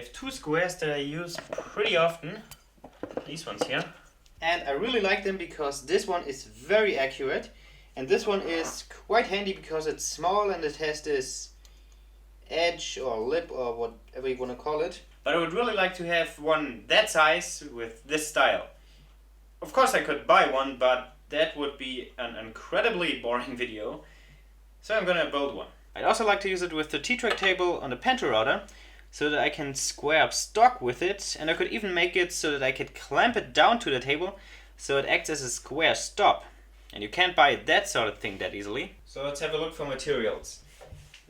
have two squares that I use pretty often, these ones here. And I really like them because this one is very accurate and this one is quite handy because it's small and it has this edge or lip or whatever you want to call it. But I would really like to have one that size with this style. Of course I could buy one, but that would be an incredibly boring video. So I'm gonna build one. I'd also like to use it with the T-track table on the PantoRouter so that I can square up stock with it, and I could even make it so that I could clamp it down to the table so it acts as a square stop. And you can't buy that sort of thing that easily. So let's have a look for materials.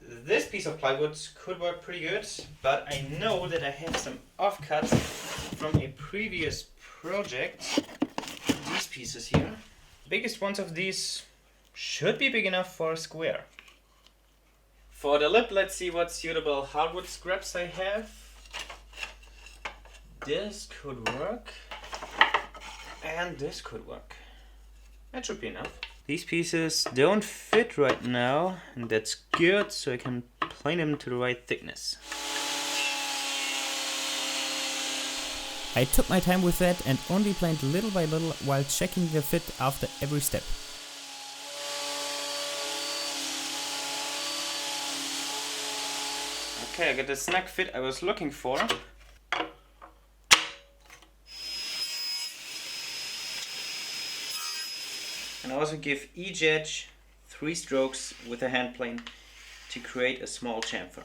This piece of plywood could work pretty good, but I know that I have some offcuts from a previous project. These pieces here. The biggest ones of these should be big enough for a square. For the lip, let's see what suitable hardwood scraps I have. This could work. And this could work. That should be enough. These pieces don't fit right now, and that's good, so I can plane them to the right thickness. I took my time with that and only planed little by little while checking the fit after every step. Okay, I got the snug fit I was looking for. And I also give each edge 3 strokes with a hand plane to create a small chamfer.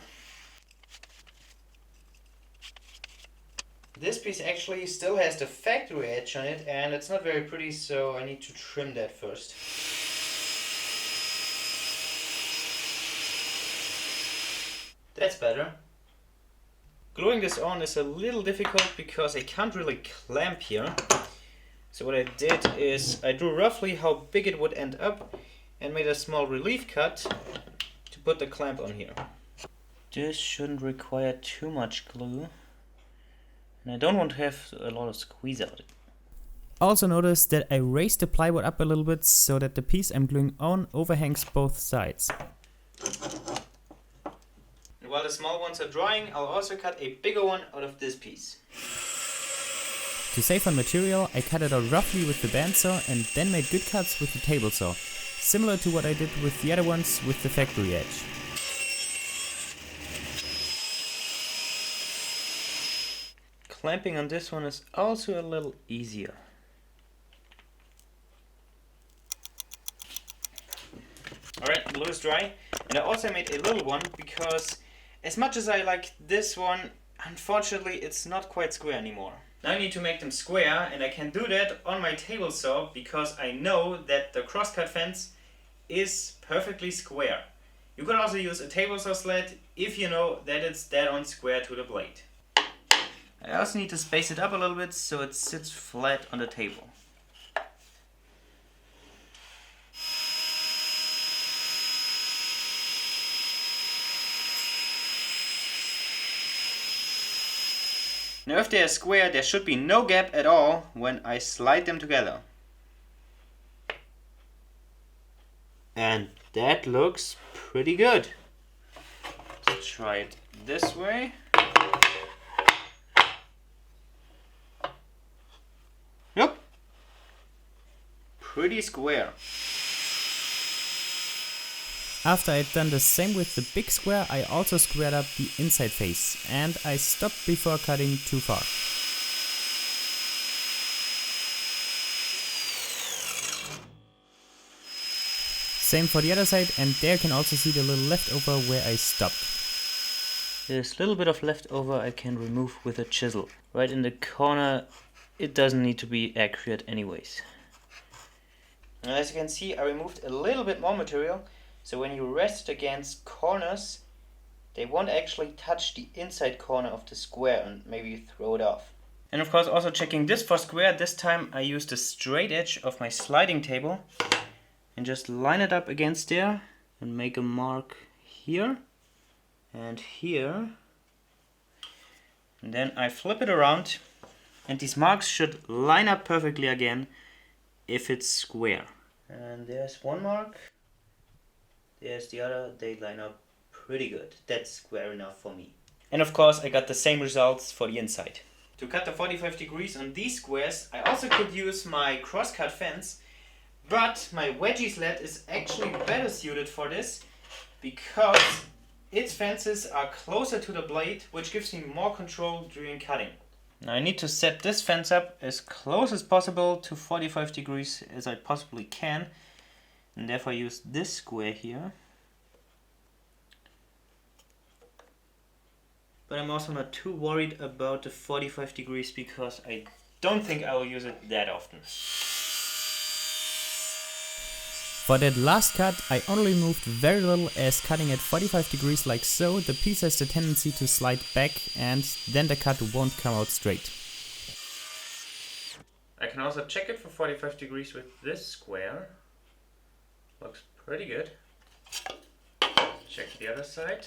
This piece actually still has the factory edge on it and it's not very pretty, so I need to trim that first. That's better. Gluing this on is a little difficult because I can't really clamp here. So what I did is I drew roughly how big it would end up and made a small relief cut to put the clamp on here. This shouldn't require too much glue. And I don't want to have a lot of squeeze out of it. Also notice that I raised the plywood up a little bit so that the piece I'm gluing on overhangs both sides. And while the small ones are drying, I'll also cut a bigger one out of this piece. To save on material, I cut it out roughly with the bandsaw and then made good cuts with the table saw, similar to what I did with the other ones with the factory edge. Clamping on this one is also a little easier. Alright, the glue is dry, and I also made a little one because as much as I like this one, unfortunately it's not quite square anymore. Now I need to make them square, and I can do that on my table saw because I know that the crosscut fence is perfectly square. You could also use a table saw sled if you know that it's dead on square to the blade. I also need to space it up a little bit so it sits flat on the table. Now if they are square, there should be no gap at all when I slide them together. And that looks pretty good. Let's try it this way. Yep. Pretty square. After I'd done the same with the big square, I also squared up the inside face, and I stopped before cutting too far. Same for the other side, and there you can also see the little leftover where I stopped. This little bit of leftover I can remove with a chisel. Right in the corner, it doesn't need to be accurate anyways. And as you can see, I removed a little bit more material. So when you rest it against corners, they won't actually touch the inside corner of the square and maybe throw it off. And of course also checking this for square, this time I used the straight edge of my sliding table and just line it up against there and make a mark here and here. And then I flip it around and these marks should line up perfectly again if it's square. And there's one mark. There's the other, they line up pretty good. That's square enough for me. And of course I got the same results for the inside. To cut the 45 degrees on these squares, I also could use my crosscut fence, but my wedgie sled is actually better suited for this because its fences are closer to the blade, which gives me more control during cutting. Now I need to set this fence up as close as possible to 45 degrees as I possibly can, and therefore use this square here. But I'm also not too worried about the 45 degrees because I don't think I will use it that often. For that last cut, I only moved very little, as cutting at 45 degrees like so, the piece has the tendency to slide back and then the cut won't come out straight. I can also check it for 45 degrees with this square. Looks pretty good. Check the other side.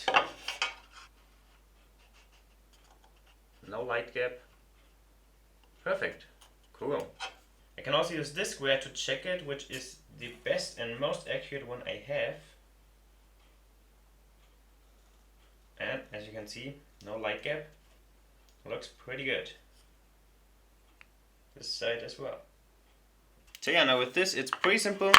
No light gap. Perfect. Cool. I can also use this square to check it, which is the best and most accurate one I have. And as you can see, no light gap. Looks pretty good. This side as well. So yeah, now with this it's pretty simple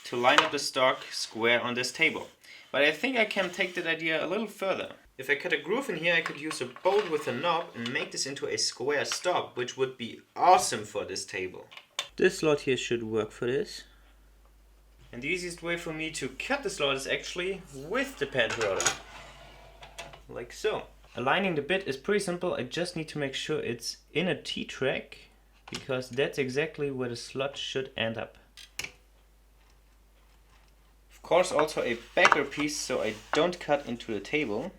to line up the stock square on this table. But I think I can take that idea a little further. If I cut a groove in here, I could use a bolt with a knob and make this into a square stop, which would be awesome for this table. This slot here should work for this. And the easiest way for me to cut the slot is actually with the PantoRouter. Like so. Aligning the bit is pretty simple. I just need to make sure it's in a T-track, because that's exactly where the slot should end up. Of course also a backer piece so I don't cut into the table.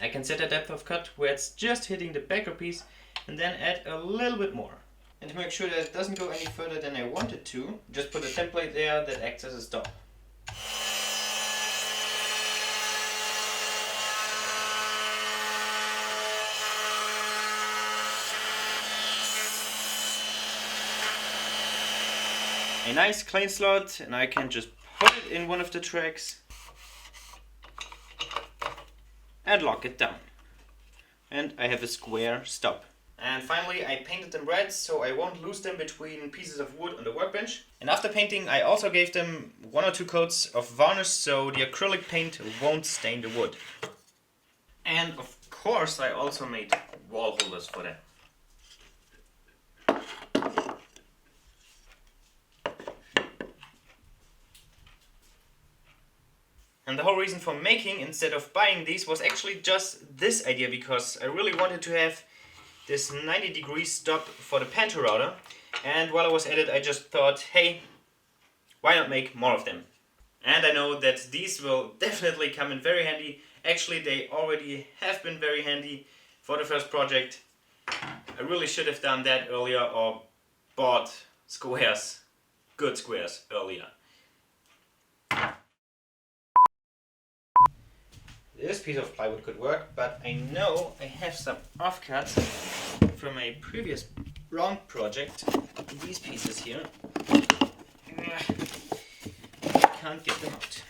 I can set a depth of cut where it's just hitting the backer piece and then add a little bit more. And to make sure that it doesn't go any further than I want it to, just put a template there that acts as a stop. A nice clean slot, and I can just put it in one of the tracks and lock it down. And I have a square stop. And finally I painted them red so I won't lose them between pieces of wood on the workbench. And after painting I also gave them 1 or 2 coats of varnish so the acrylic paint won't stain the wood. And of course I also made wall holders for them. And the whole reason for making instead of buying these was actually just this idea, because I really wanted to have this 90-degree stop for the PantoRouter, and while I was at it I just thought, hey, why not make more of them? And I know that these will definitely come in very handy. Actually they already have been very handy for the first project. I really should have done that earlier or bought squares, good squares, earlier. This piece of plywood could work, but I know I have some offcuts from a previous round project. These pieces here. I can't get them out.